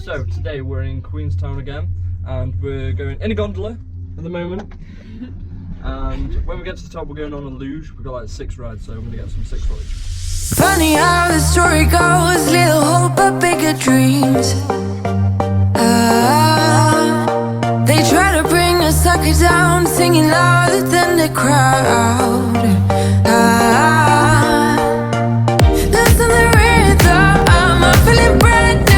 So today we're in Queenstown again, and we're going in a gondola at the moment. And when we get to the top, we're going on a luge. We've got like 6 rides, so I'm gonna get some 6 footage. Funny how the story goes, little hope but bigger dreams. They try to bring a sucker down, singing louder than the crowd. Listen the rhythm, I'm feeling brand new.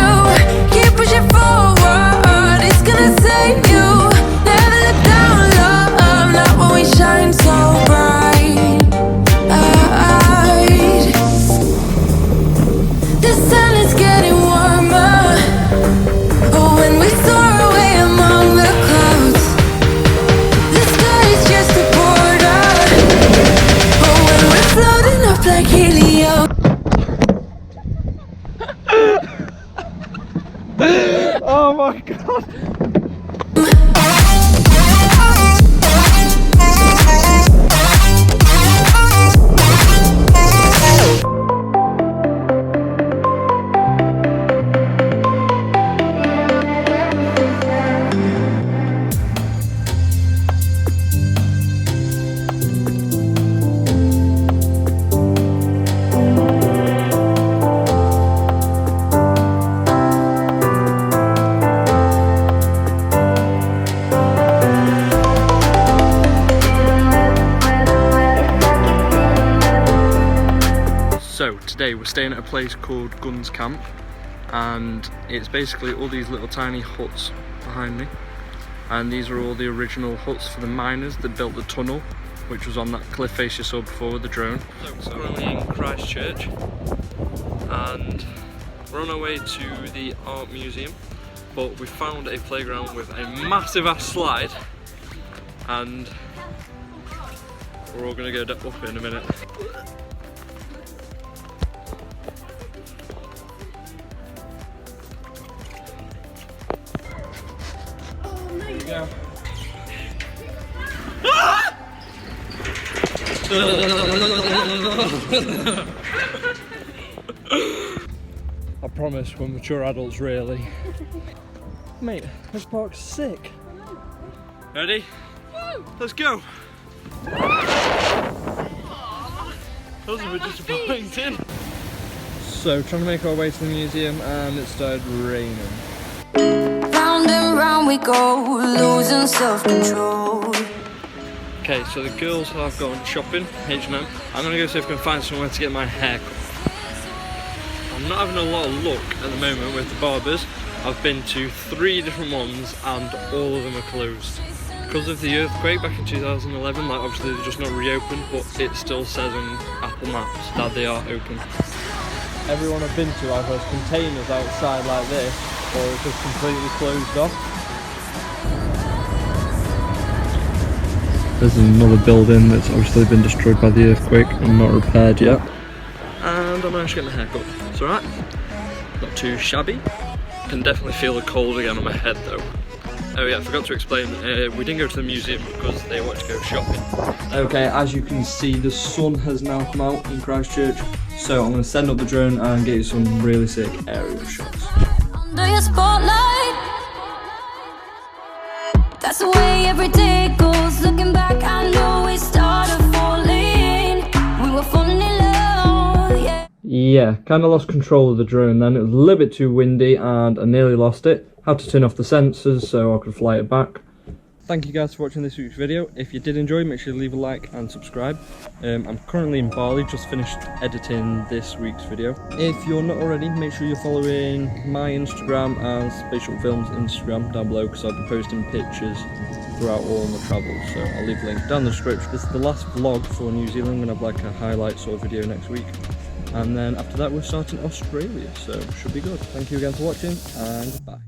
Keep pushing forward, it's gonna save you. Never look down, love, not when we shine so bright. The sun is getting warmer. Oh, when we soar away among the clouds, the sky is just a border. Oh, when we're floating up like helium. Oh my god! So today we're staying at a place called Goons Camp, and it's basically all these little tiny huts behind me, and these are all the original huts for the miners that built the tunnel, which was on that cliff face you saw before with the drone. So we're currently in Christchurch, and we're on our way to the art museum, but we found a playground with a massive ass slide, and we're all going to go up in a minute. Go. I promise we're mature adults, really. Mate, this park's sick. Ready? Let's go. That was a bit disappointing. So, trying to make our way to the museum, and it started raining. Round and round we go, losing self-control. Okay, so the girls have gone shopping, H&M. I'm gonna go see if I can find somewhere to get my hair cut. I'm not having a lot of luck at the moment with the barbers. I've been to 3 different ones and all of them are closed. Because of the earthquake back in 2011, like obviously they're just not reopened, but it still says on Apple Maps that they are open. Everyone I've been to either has containers outside like this, or it's just completely closed off. There's another building that's obviously been destroyed by the earthquake and not repaired yet. And I managed to get my hair cut. It's alright, not too shabby. Can definitely feel the cold again on my head though. Oh yeah, I forgot to explain, we didn't go to the museum because they wanted to go shopping. Okay, as you can see, the sun has now come out in Christchurch, so I'm going to send up the drone and get you some really sick aerial shots. Under your spotlight, that's the way every day goes. Looking back, I know we started falling. We were falling in love, yeah. Yeah, kind of lost control of the drone then. It was a little bit too windy and I nearly lost it. Had to turn off the sensors so I could fly it back. Thank you guys for watching this week's video. If you did enjoy, make sure to leave a like and subscribe. I'm currently in Bali, just finished editing this week's video. If you're not already, make sure you're following my Instagram and Spatial Films Instagram down below, because I'll be posting pictures throughout all my travels. So I'll leave a link down in the description. This is the last vlog for New Zealand. I'm going to have like a highlight sort of video next week. And then after that we're starting Australia, so should be good. Thank you again for watching and bye.